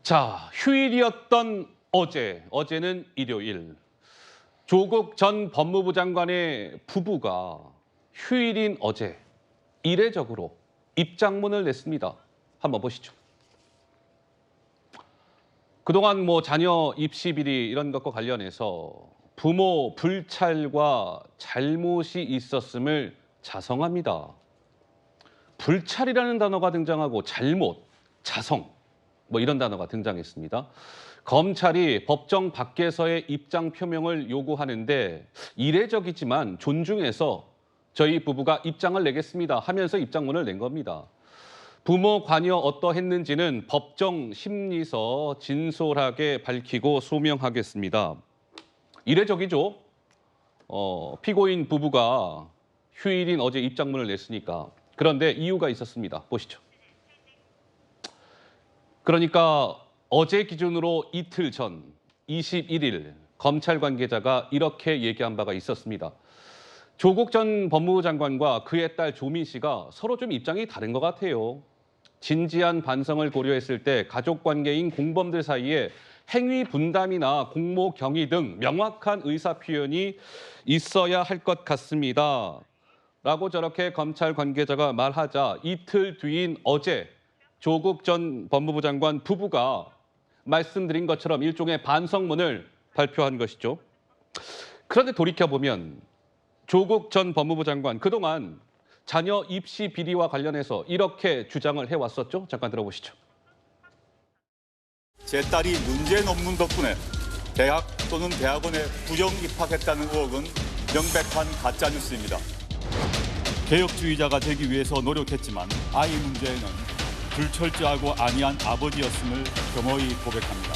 자, 휴일이었던 어제는 일요일. 조국 전 법무부 장관의 부부가 휴일인 어제 이례적으로 입장문을 냈습니다. 한번 보시죠. 그동안 자녀 입시 비리 이런 것과 관련해서 부모 불찰과 잘못이 있었음을 자성합니다. 불찰이라는 단어가 등장하고 잘못, 자성 이런 단어가 등장했습니다. 검찰이 법정 밖에서의 입장 표명을 요구하는데 이례적이지만 존중해서 저희 부부가 입장을 내겠습니다 하면서 입장문을 낸 겁니다. 부모 관여 어떠했는지는 법정 심리서 진솔하게 밝히고 소명하겠습니다. 이례적이죠. 피고인 부부가 휴일인 어제 입장문을 냈으니까. 그런데 이유가 있었습니다. 보시죠. 그러니까 어제 기준으로 이틀 전 21일 검찰 관계자가 이렇게 얘기한 바가 있었습니다. 조국 전 법무부 장관과 그의 딸 조민 씨가 서로 좀 입장이 다른 것 같아요. 진지한 반성을 고려했을 때 가족 관계인 공범들 사이에 행위 분담이나 공모 경위 등 명확한 의사 표현이 있어야 할 것 같습니다. 라고 저렇게 검찰 관계자가 말하자 이틀 뒤인 어제 조국 전 법무부 장관 부부가 말씀드린 것처럼 일종의 반성문을 발표한 것이죠. 그런데 돌이켜보면 조국 전 법무부 장관 그동안 자녀 입시 비리와 관련해서 이렇게 주장을 해왔었죠. 잠깐 들어보시죠. 제 딸이 문제 논문 덕분에 대학 또는 대학원에 부정 입학했다는 의혹은 명백한 가짜 뉴스입니다. 개혁주의자가 되기 위해서 노력했지만 아이 문제에는 불철저하고 안이한 아버지였음을 겸허히 고백합니다.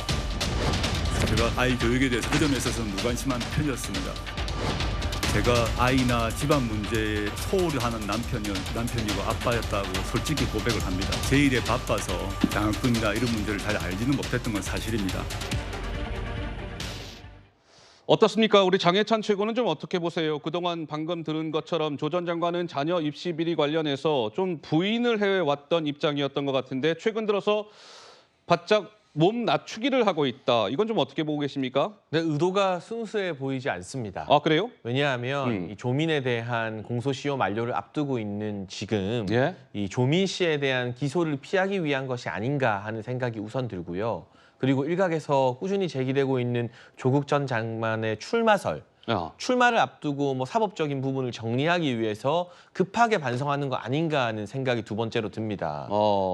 제가 아이 교육에 대해서 그 점에 있어서는 무관심한 편이었습니다. 제가 아이나 집안 문제에 소홀히 하는 남편이고 아빠였다고 솔직히 고백을 합니다. 제 일에 바빠서 장학금이나 이런 문제를 잘 알지는 못했던 건 사실입니다. 어떻습니까? 우리 장해찬 최고는 좀 어떻게 보세요? 그동안 방금 들은 것처럼 조 전 장관은 자녀 입시 비리 관련해서 좀 부인을 해왔던 입장이었던 것 같은데 최근 들어서 바짝 몸 낮추기를 하고 있다. 이건 좀 어떻게 보고 계십니까? 네, 의도가 순수해 보이지 않습니다. 아, 그래요? 왜냐하면 이 조민에 대한 공소시효 만료를 앞두고 있는 지금 예? 이 조민 씨에 대한 기소를 피하기 위한 것이 아닌가 하는 생각이 우선 들고요. 그리고 일각에서 꾸준히 제기되고 있는 조국 전 장관의 출마설, 출마를 앞두고 사법적인 부분을 정리하기 위해서 급하게 반성하는 거 아닌가 하는 생각이 두 번째로 듭니다.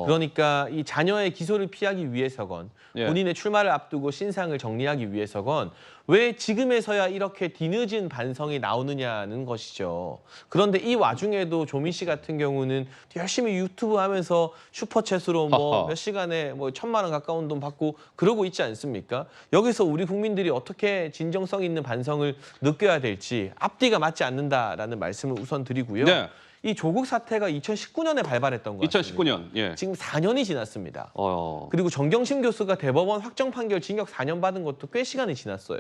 그러니까 이 자녀의 기소를 피하기 위해서건 본인의 출마를 앞두고 신상을 정리하기 위해서건 왜 지금에서야 이렇게 뒤늦은 반성이 나오느냐는 것이죠. 그런데 이 와중에도 조민 씨 같은 경우는 열심히 유튜브 하면서 슈퍼챗으로 몇 시간에 1,000만 원 가까운 돈 받고 그러고 있지 않습니까? 여기서 우리 국민들이 어떻게 진정성 있는 반성을 느껴야 될지 앞뒤가 맞지 않는다라는 말씀을 우선 드리고요. 네. 이 조국 사태가 2019년에 발발했던 것 같습니다. 2019년. 예. 지금 4년이 지났습니다. 그리고 정경심 교수가 대법원 확정 판결 징역 4년 받은 것도 꽤 시간이 지났어요.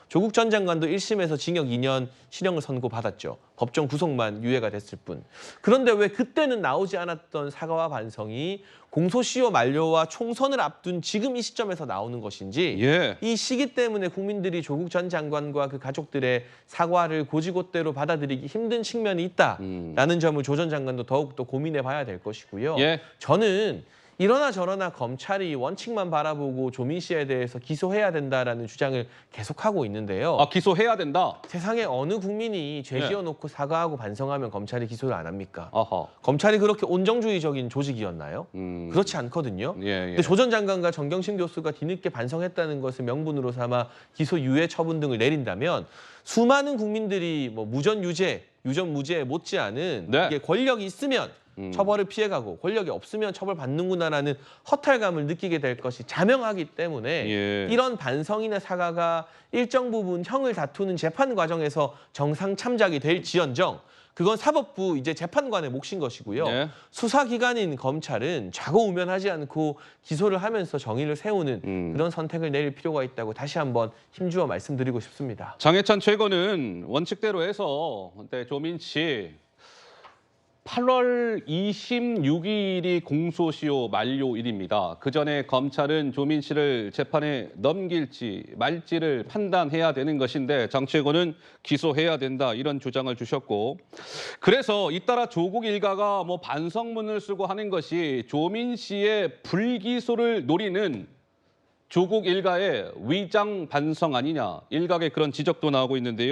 조국 전 장관도 1심에서 징역 2년 실형을 선고받았죠. 법정 구속만 유예가 됐을 뿐. 그런데 왜 그때는 나오지 않았던 사과와 반성이 공소시효 만료와 총선을 앞둔 지금 이 시점에서 나오는 것인지 이 시기 때문에 국민들이 조국 전 장관과 그 가족들의 사과를 고지고대로 받아들이기 힘든 측면이 있다라는 점을 조 전 장관도 더욱더 고민해 봐야 될 것이고요. 저는 이러나 저러나 검찰이 원칙만 바라보고 조민 씨에 대해서 기소해야 된다라는 주장을 계속하고 있는데요. 아, 기소해야 된다? 세상에 어느 국민이 죄 지어놓고 사과하고 반성하면 검찰이 기소를 안 합니까? 아하. 검찰이 그렇게 온정주의적인 조직이었나요? 그렇지 않거든요. 근데 조 전 장관과 정경심 교수가 뒤늦게 반성했다는 것을 명분으로 삼아 기소 유예 처분 등을 내린다면 수많은 국민들이 무전 유죄, 유전 무죄에 못지않은 이게 권력이 있으면 처벌을 피해가고 권력이 없으면 처벌받는구나라는 허탈감을 느끼게 될 것이 자명하기 때문에 이런 반성이나 사과가 일정 부분 형을 다투는 재판 과정에서 정상 참작이 될지언정 그건 사법부 이제 재판관의 몫인 것이고요. 수사기관인 검찰은 좌고우면하지 않고 기소를 하면서 정의를 세우는 그런 선택을 내릴 필요가 있다고 다시 한번 힘주어 말씀드리고 싶습니다. 장해찬 최고는 원칙대로 해서 조민 씨 8월 26일이 공소시효 만료일입니다. 그 전에 검찰은 조민 씨를 재판에 넘길지 말지를 판단해야 되는 것인데 정치권은 기소해야 된다 이런 주장을 주셨고 그래서 잇따라 조국 일가가 뭐 반성문을 쓰고 하는 것이 조민 씨의 불기소를 노리는 조국 일가의 위장 반성 아니냐 일각의 그런 지적도 나오고 있는데요.